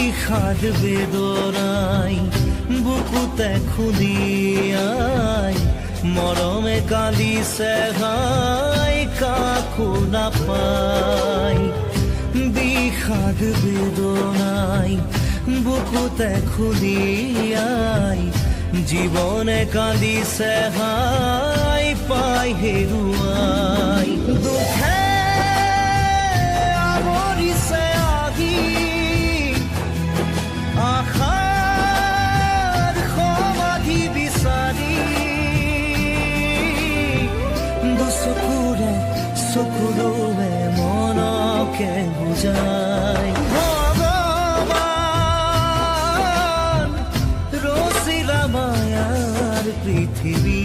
বিষাদ বেদনাই বুকুতে খুলিয়াই মৰমে কান্দিছে হাই কাকো নাপাই বিষাদ বেদনাই বুকুতে খুলিয়াই জীবনে কান্দিছে হাই পাই হেৰুৱাই দুখে আৱৰিছে আহি আশাৰ সমাধি বিচাৰি দুচকুৰে চকুৰে মনকে বুজাই ভগৱান ৰচিলা মায়াৰ পৃথিৱী